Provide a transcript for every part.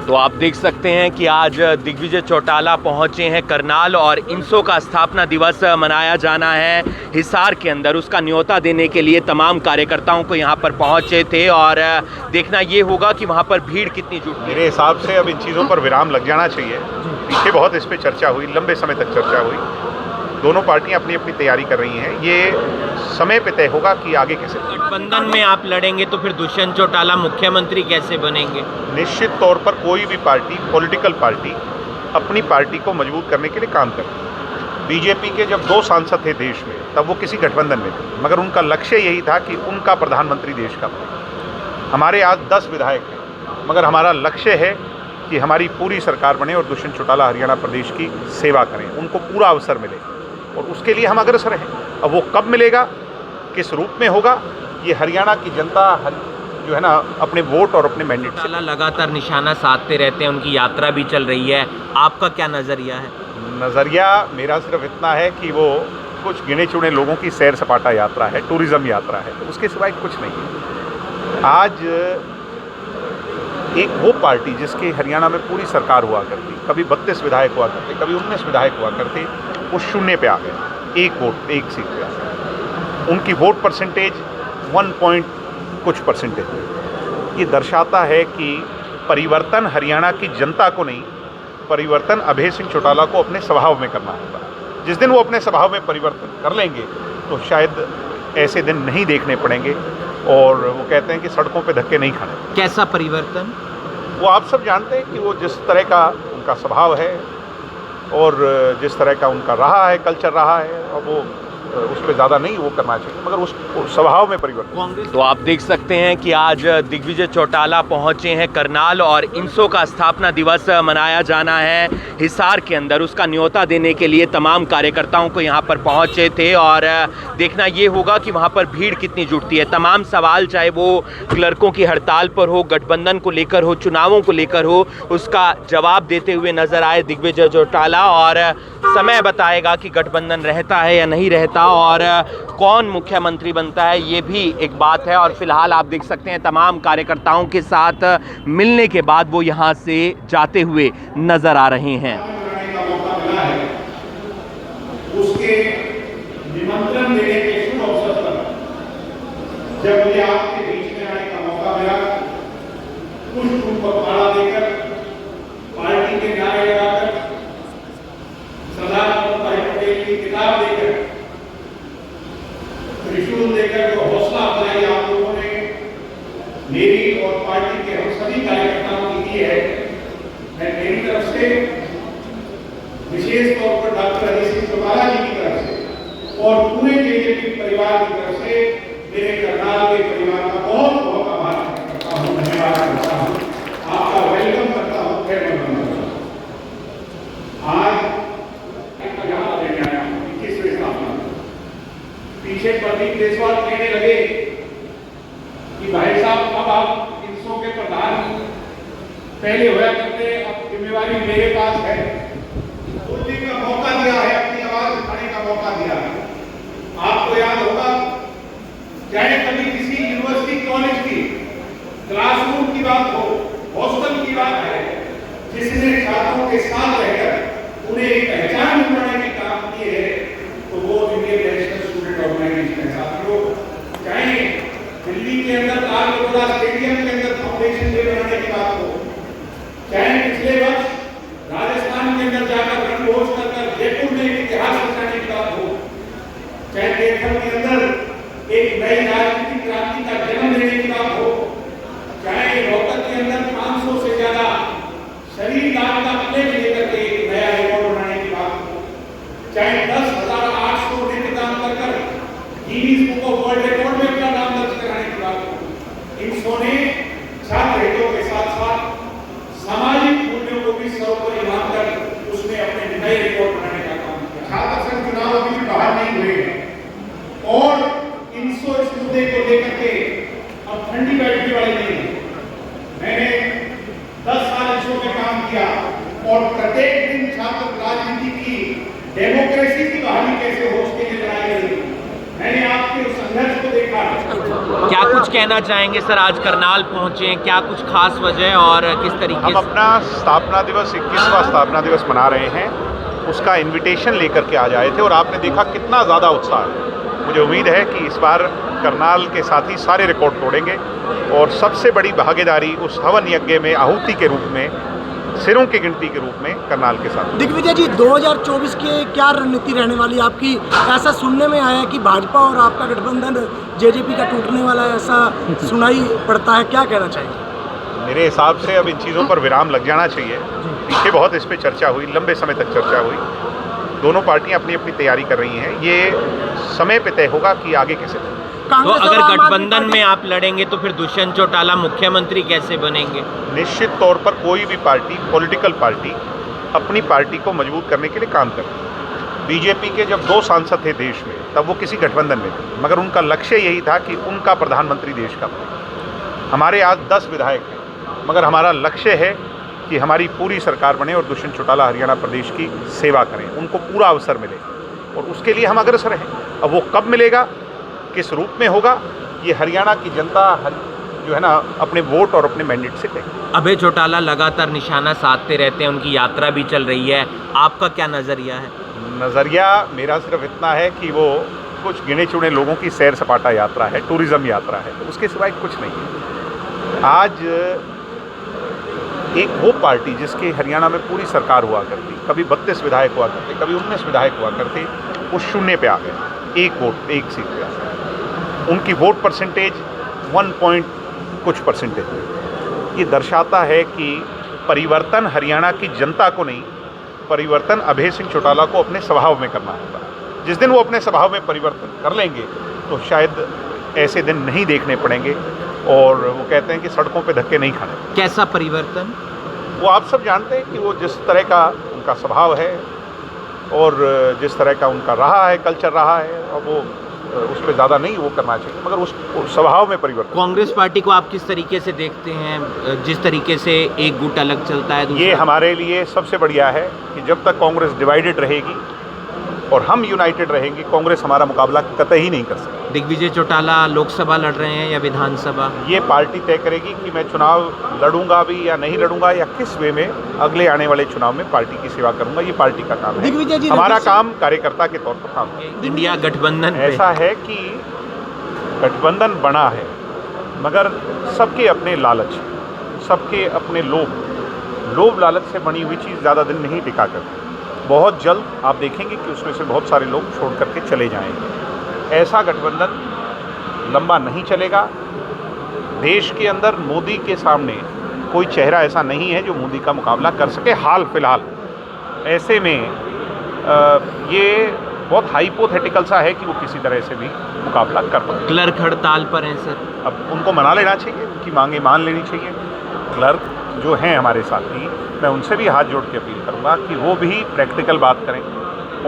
तो आप देख सकते हैं कि आज दिग्विजय चौटाला पहुंचे हैं करनाल और इंसो का स्थापना दिवस मनाया जाना है हिसार के अंदर। उसका न्योता देने के लिए तमाम कार्यकर्ताओं को यहां पर पहुंचे थे और देखना ये होगा कि वहां पर भीड़ कितनी जुटी। मेरे हिसाब से अब इन चीज़ों पर विराम लग जाना चाहिए। पीछे बहुत इस पर चर्चा हुई, लंबे समय तक चर्चा हुई। दोनों पार्टियां अपनी अपनी तैयारी कर रही हैं। ये समय पे तय होगा कि आगे कैसे। गठबंधन में आप लड़ेंगे तो फिर दुष्यंत चौटाला मुख्यमंत्री कैसे बनेंगे? निश्चित तौर पर कोई भी पार्टी, पॉलिटिकल पार्टी, अपनी पार्टी को मजबूत करने के लिए काम करती है। बीजेपी के जब 2 सांसद थे देश में, तब वो किसी गठबंधन में थे, मगर उनका लक्ष्य यही था कि उनका प्रधानमंत्री देश का बने। हमारे आज 10 विधायक हैं, मगर हमारा लक्ष्य है कि हमारी पूरी सरकार बने और दुष्यंत चौटाला हरियाणा प्रदेश की सेवा करें, उनको पूरा अवसर मिले, और उसके लिए हम अग्रसर हैं। अब वो कब मिलेगा, किस रूप में होगा, ये हरियाणा की जनता जो है ना अपने वोट और अपने मैंडेट से। लगातार निशाना साधते रहते हैं, उनकी यात्रा भी चल रही है, आपका क्या नज़रिया है? नज़रिया मेरा सिर्फ इतना है कि वो कुछ गिने चुने लोगों की सैर सपाटा यात्रा है, टूरिज़्म यात्रा है, तो उसके सिवाय कुछ नहीं है। आज एक वो पार्टी जिसके हरियाणा में पूरी सरकार हुआ करती, कभी 32 विधायक हुआ करते, कभी 19 विधायक हुआ करते, वो शून्य पे आ गए, एक वोट, एक सीट पे आ गए। उनकी वोट परसेंटेज 1 पॉइंट कुछ परसेंटेज है। ये दर्शाता है कि परिवर्तन हरियाणा की जनता को नहीं, परिवर्तन अभय सिंह चौटाला को अपने स्वभाव में करना होगा। जिस दिन वो अपने स्वभाव में परिवर्तन कर लेंगे तो शायद ऐसे दिन नहीं देखने पड़ेंगे, और वो कहते हैं कि सड़कों पे धक्के नहीं खाने। कैसा परिवर्तन? वो आप सब जानते हैं कि वो जिस तरह का उनका स्वभाव है और जिस तरह का उनका रहा है, कल्चर रहा है, और वो उस पर ज़्यादा नहीं वो करना चाहिए, मगर उस स्वभाव में परिवर्तन। तो आप देख सकते हैं कि आज दिग्विजय चौटाला पहुंचे हैं करनाल और इंसो का स्थापना दिवस मनाया जाना है हिसार के अंदर। उसका न्योता देने के लिए तमाम कार्यकर्ताओं को यहां पर पहुंचे थे और देखना ये होगा कि वहां पर भीड़ कितनी जुटती है। तमाम सवाल, चाहे वो क्लर्कों की हड़ताल पर हो, गठबंधन को लेकर हो, चुनावों को लेकर हो, उसका जवाब देते हुए नजर आए दिग्विजय चौटाला। और समय बताएगा कि गठबंधन रहता है या नहीं रहता और कौन मुख्यमंत्री बनता है, ये भी एक बात है। और फिलहाल आप देख सकते हैं तमाम कार्यकर्ताओं के साथ मिलने के बाद वो यहाँ से जाते हुए नजर आ रहे हैं। उसके निमंत्रण देने के शुभ अवसर पर जब मुझे आपके बीच में आने का मौका मिला, पुष्प पगमाला देकर, पार्टी के नारे लगाकर, सरदार वल्लभ भाई पटेल की किताब देकर, त्रिशूल देकर जो हौसला अफजाई आप लोगों ने मेरी और पार्टी के हम सभी कार्यकर्ताओं की की है, मैं मेरी तरफ से, विशेष तौर पर डॉक्टर अभय सिंह चौटाला जी की तरफ से और पूरे बीजेपी परिवार की तरफ से मेरे करनाल के परिवार का बहुत बहुत आभार करता हूँ, धन्यवाद करता हूँ, आपका वेलकम करता हूँ, खैर करता हूँ। आज यहाँ लेने आया हूँ 21वें स्थापना। पीछे प्रदीप देशवाल कहने लगे कि भाई साहब अब आप इंसो के प्रधान पहले होया करते, अब जिम्मेवारी मेरे पास है। बोलने का मौका दिया है, अपनी आवाज उठाने का मौका दिया है। आपको याद होगा, चाहे कभी किसी यूनिवर्सिटी कॉलेज की क्लासरूम की बात हो, हॉस्टल की बात है, जिसने छात्रों के साथ रहकर उन्हें एक पहचान बनाने के काम किए हैं, तो वो इंडियन नेशनल स्टूडेंट ऑर्गेनाइजेशन है। साथियों, चाहे दिल्ली के अंदर लाल बरोदा स्टेडियम के अंदर फाउंडेशन डे बनाने की बात हो, चाहे पिछले वर्ष राजस्थान के अंदर जाकर रणभोज कर जयपुर में एक इतिहास रचने की बात हो, चाहे देशभर के अंदर एक नई राजनीतिक क्रांति का जन्म देने की बात हो, चाहे रोहतक के अंदर 500 से ज्यादा शरीर दान का प्लेट लेकर के एक नया रिकॉर्ड बनाने की बात हो, चाहे 10,800 नेत्रदान कर Guinness book of world record में अपना नाम दर्ज कराने की बात हो। इंसो ने छात्र हितों के साथ साथ सामाजिक मूल्यों को भी सर्वोपरि मानकर उसने अपने नए रिकॉर्ड बनाने का काम किया। छात्र संघ चुनाव अभी भी बाहर नहीं हुए हैं और इंसो इस मुद्दे को लेकर के अब ठंडी बैठने वाली नहीं है। मैंने 10 साल इंसो में काम किया और प्रत्येक दिन छात्र राजनीति की, डेमोक्रेसी की बहाली कैसे हो उसके लिए लड़ाई लड़ी। मैंने आपके उस संघर्ष को देखा क्या कुछ कहना चाहेंगे सर, आज करनाल पहुंचे हैं, क्या कुछ खास वजह है और किस तरीके हम से? अपना स्थापना दिवस 21वां स्थापना दिवस मना रहे हैं, उसका इनविटेशन लेकर के आज आए थे और आपने देखा कितना ज़्यादा उत्साह है। मुझे उम्मीद है कि इस बार करनाल के साथी सारे रिकॉर्ड तोड़ेंगे और सबसे बड़ी भागीदारी उस हवन यज्ञ में आहुति के रूप में, सिरों की गिनती के रूप में करनाल के साथ। दिग्विजय जी, 2024 की क्या रणनीति रहने वाली है आपकी? ऐसा सुनने में आया है कि भाजपा और आपका गठबंधन जेजेपी का टूटने वाला है, ऐसा सुनाई पड़ता है, क्या कहना चाहिए? मेरे हिसाब से अब इन चीज़ों पर विराम लग जाना चाहिए। पीछे बहुत इस पर चर्चा हुई, लंबे समय तक चर्चा हुई। दोनों पार्टियां अपनी अपनी तैयारी कर रही हैं। ये समय पे तय होगा कि आगे कैसे। तो अगर गठबंधन में आप लड़ेंगे तो फिर दुष्यंत चौटाला मुख्यमंत्री कैसे बनेंगे? निश्चित तौर पर कोई भी पार्टी, पॉलिटिकल पार्टी, अपनी पार्टी को मजबूत करने के लिए काम करती है। बीजेपी के जब 2 सांसद थे देश में, तब वो किसी गठबंधन में थे, मगर उनका लक्ष्य यही था कि उनका प्रधानमंत्री देश का बने। हमारे आज 10 विधायक हैं, मगर हमारा लक्ष्य है कि हमारी पूरी सरकार बने और दुष्यंत चौटाला हरियाणा प्रदेश की सेवा करें, उनको पूरा अवसर मिले, और उसके लिए हम अग्रसर हैं। अब वो कब मिलेगा, किस रूप में होगा, ये हरियाणा की जनता जो है ना अपने वोट और अपने मैंडेट से तय। अभय चौटाला लगातार निशाना साधते रहते हैं, उनकी यात्रा भी चल रही है, आपका क्या नज़रिया है? नज़रिया मेरा सिर्फ इतना है कि वो कुछ गिने चुने लोगों की सैर सपाटा यात्रा है, टूरिज़्म यात्रा है, तो उसके सिवाय कुछ नहीं है। आज एक वो पार्टी जिसके हरियाणा में पूरी सरकार हुआ करती, कभी 32 विधायक हुआ करते, कभी 19 विधायक हुआ करते, वो शून्य पे आ गए, एक वोट, एक सीट पे आ गए। उनकी वोट परसेंटेज 1 पॉइंट कुछ परसेंटेज है। ये दर्शाता है कि परिवर्तन हरियाणा की जनता को नहीं, परिवर्तन अभय सिंह चौटाला को अपने स्वभाव में करना होगा। जिस दिन वो अपने स्वभाव में परिवर्तन कर लेंगे तो शायद ऐसे दिन नहीं देखने पड़ेंगे, और वो कहते हैं कि सड़कों पे धक्के नहीं खाने। कैसा परिवर्तन? वो आप सब जानते हैं कि वो जिस तरह का उनका स्वभाव है और जिस तरह का उनका रहा है, कल्चर रहा है, और वो उस पर ज़्यादा नहीं वो करना चाहिए, मगर उस स्वभाव में परिवर्तन। कांग्रेस पार्टी को आप किस तरीके से देखते हैं, जिस तरीके से एक गुट अलग चलता है, ये हमारे लिए सबसे बढ़िया है कि जब तक कांग्रेस डिवाइडेड रहेगी और हम यूनाइटेड रहेंगे, कांग्रेस हमारा मुकाबला कतई नहीं कर सकती। दिग्विजय चौटाला लोकसभा लड़ रहे हैं या विधानसभा? ये पार्टी तय करेगी कि मैं चुनाव लड़ूंगा भी या नहीं लड़ूंगा, या किस वे में अगले आने वाले चुनाव में पार्टी की सेवा करूंगा। ये पार्टी का काम है, हमारा काम कार्यकर्ता के तौर पर काम है। इंडिया गठबंधन ऐसा है कि गठबंधन बना है, मगर सबके अपने लालच, सबके अपने लोभ लालच से बनी हुई चीज़ ज़्यादा दिन नहीं टिका करती। बहुत जल्द आप देखेंगे कि उसमें से बहुत सारे लोग छोड़ करके चले जाएंगे। ऐसा गठबंधन लंबा नहीं चलेगा। देश के अंदर मोदी के सामने कोई चेहरा ऐसा नहीं है जो मोदी का मुकाबला कर सके हाल फिलहाल। ऐसे में ये बहुत हाइपोथेटिकल सा है कि वो किसी तरह से भी मुकाबला कर पाए। क्लर्क हड़ताल पर हैं सर, अब उनको मना लेना चाहिए, उनकी मांगे मान लेनी चाहिए। क्लर्क जो हैं हमारे साथी, मैं उनसे भी हाथ जोड़ के अपील करूंगा कि वो भी प्रैक्टिकल बात करें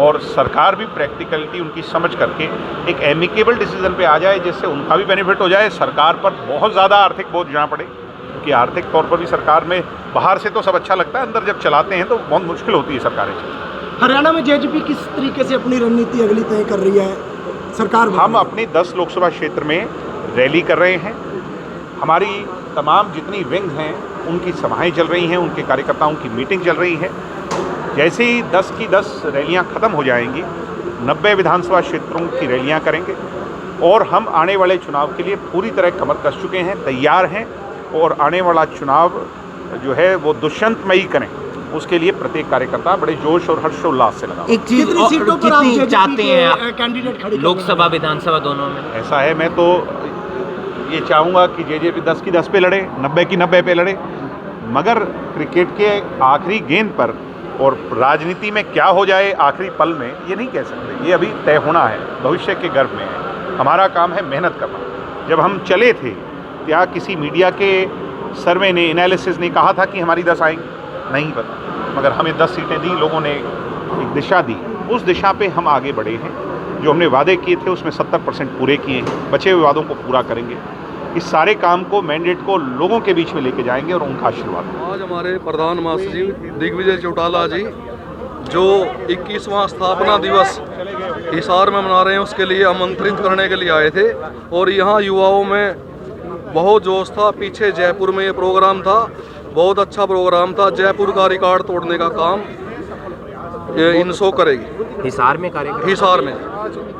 और सरकार भी प्रैक्टिकलिटी उनकी समझ करके एक एमिकेबल डिसीजन पे आ जाए, जिससे उनका भी बेनिफिट हो जाए, सरकार पर बहुत ज़्यादा आर्थिक बोझ ना पड़े, क्योंकि आर्थिक तौर पर भी सरकार में बाहर से तो सब अच्छा लगता है, अंदर जब चलाते हैं तो बहुत मुश्किल होती है सरकारें चलाना। हरियाणा में जेजेपी किस तरीके से अपनी रणनीति अगली तय कर रही है सरकार? हम अपने 10 लोकसभा क्षेत्र में रैली कर रहे हैं। हमारी तमाम जितनी विंग हैं उनकी सभाएं चल रही हैं, उनके कार्यकर्ताओं की मीटिंग चल रही है। जैसे ही 10 की 10 रैलियां ख़त्म हो जाएंगी, 90 विधानसभा क्षेत्रों की रैलियां करेंगे, और हम आने वाले चुनाव के लिए पूरी तरह कमर कस चुके हैं, तैयार हैं, और आने वाला चुनाव जो है वो दुष्यंतमयी करें, उसके लिए प्रत्येक कार्यकर्ता बड़े जोश और हर्षोल्लास से लगा। एक चीज कितनी सीटों पर आप कितनी चाहते हैं आप कैंडिडेट खड़े लोकसभा विधानसभा दोनों में? ऐसा है, मैं तो ये चाहूँगा कि जेजेपी 10 की 10 पे लड़े, 90 की 90 पे लड़े, मगर क्रिकेट के आखिरी गेंद पर और राजनीति में क्या हो जाए आखिरी पल में, ये नहीं कह सकते। ये अभी तय होना है, भविष्य के गर्भ में है। हमारा काम है मेहनत करना। जब हम चले थे, क्या किसी मीडिया के सर्वे ने, एनालिसिस ने कहा था कि हमारी 10 आएंगी? नहीं पता, मगर हमें 10 सीटें दी, लोगों ने एक दिशा दी, उस दिशा पे हम आगे बढ़े हैं। जो हमने वादे किए थे उसमें 70% पूरे किए हैं, बचे हुए वादों को पूरा करेंगे। इस सारे काम को, मैंडेट को लोगों के बीच में लेके जाएंगे और उनका आशीर्वाद। आज हमारे प्रधान महासचिव दिग्विजय चौटाला जी जो 21वां स्थापना दिवस हिसार में मना रहे हैं, उसके लिए आमंत्रित करने के लिए आए थे। और यहाँ युवाओं में बहुत जोश था। पीछे जयपुर में ये प्रोग्राम था, बहुत अच्छा प्रोग्राम था। जयपुर का रिकॉर्ड तोड़ने का काम ये इनसो करेगी। हिसार में कार्यक्रम, हिसार में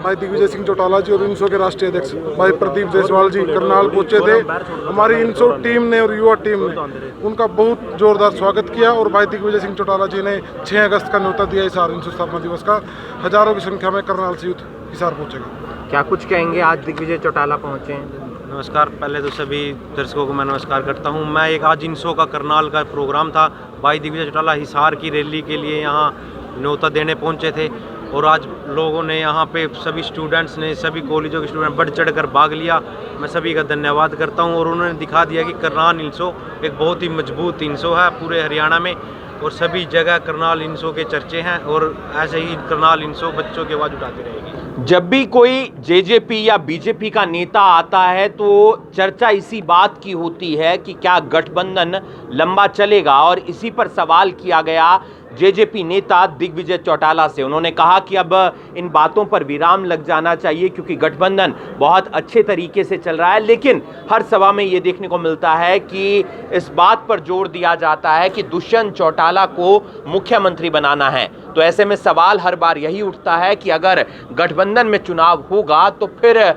भाई दिग्विजय सिंह चौटाला जी और इनसो के राष्ट्रीय अध्यक्ष भाई प्रदीप जायसवाल जी करनाल पहुंचे थे। हमारी इनसो टीम ने और युवा टीम ने उनका बहुत जोरदार स्वागत किया। और भाई दिग्विजय सिंह चौटाला जी ने 6 अगस्त का न्योता दिया हिसार इनसो स्थापना दिवस का। हजारों की संख्या में करनाल से यूथ हिसार पहुंचेगा। क्या कुछ कहेंगे, आज दिग्विजय चौटाला पहुंचे हैं? नमस्कार, पहले तो सभी दर्शकों को मैं नमस्कार करता हूं। मैं एक आज इनसो का करनाल का प्रोग्राम था, भाई दिग्विजय चौटाला हिसार की रैली के लिए यहाँ न्योता देने पहुंचे थे। और आज लोगों ने यहाँ पे सभी स्टूडेंट्स ने, सभी कॉलेजों के स्टूडेंट बढ़ चढ़ कर भाग लिया। मैं सभी का धन्यवाद करता हूँ। और उन्होंने दिखा दिया कि करनाल इनसो एक बहुत ही मजबूत इनसो है पूरे हरियाणा में, और सभी जगह करनाल इनसो के चर्चे हैं। और ऐसे ही करनाल इनसो बच्चों की आवाज़ उठाती रहेगी। जब भी कोई जेजेपी या बीजेपी का नेता आता है तो चर्चा इसी बात की होती है कि क्या गठबंधन लंबा चलेगा। और इसी पर सवाल किया गया जेजेपी नेता दिग्विजय चौटाला से। उन्होंने कहा कि अब इन बातों पर विराम लग जाना चाहिए क्योंकि गठबंधन बहुत अच्छे तरीके से चल रहा है। लेकिन हर सभा में ये देखने को मिलता है कि इस बात पर जोर दिया जाता है कि दुष्यंत चौटाला को मुख्यमंत्री बनाना है। तो ऐसे में सवाल हर बार यही उठता है कि अगर गठबंधन में चुनाव होगा तो फिर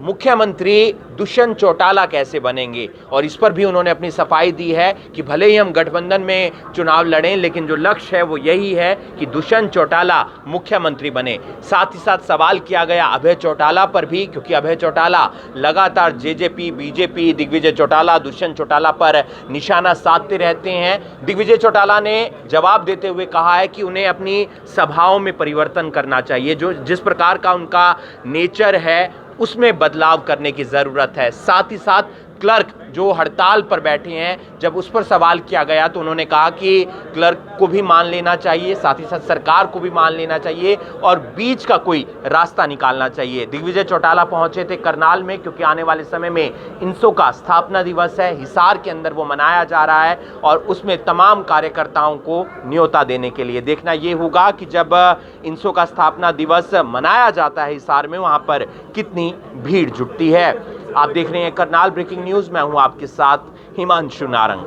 मुख्यमंत्री दुष्यंत चौटाला कैसे बनेंगे। और इस पर भी उन्होंने अपनी सफाई दी है कि भले ही हम गठबंधन में चुनाव लड़ें, लेकिन जो लक्ष्य है वो यही है कि दुष्यंत चौटाला मुख्यमंत्री बने। साथ ही साथ सवाल किया गया अभय चौटाला पर भी, क्योंकि अभय चौटाला लगातार जेजेपी, बीजेपी, दिग्विजय चौटाला, दुष्यंत चौटाला पर निशाना साधते रहते हैं। दिग्विजय चौटाला ने जवाब देते हुए कहा है कि उन्हें अपनी सभाओं में परिवर्तन करना चाहिए। जो जिस प्रकार का उनका नेचर है उसमें बदलाव करने की ज़रूरत है। साथ ही साथ क्लर्क जो हड़ताल पर बैठे हैं, जब उस पर सवाल किया गया तो उन्होंने कहा कि क्लर्क को भी मान लेना चाहिए, साथ ही साथ सरकार को भी मान लेना चाहिए और बीच का कोई रास्ता निकालना चाहिए। दिग्विजय चौटाला पहुंचे थे करनाल में क्योंकि आने वाले समय में इनसो का स्थापना दिवस है, हिसार के अंदर वो मनाया जा रहा है और उसमें तमाम कार्यकर्ताओं को न्योता देने के लिए। देखना ये होगा कि जब इनसो का स्थापना दिवस मनाया जाता है हिसार में, वहाँ पर कितनी भीड़ जुटती है। आप देख रहे हैं करनाल ब्रेकिंग न्यूज़, मैं हूं आपके साथ हिमांशु नारंग।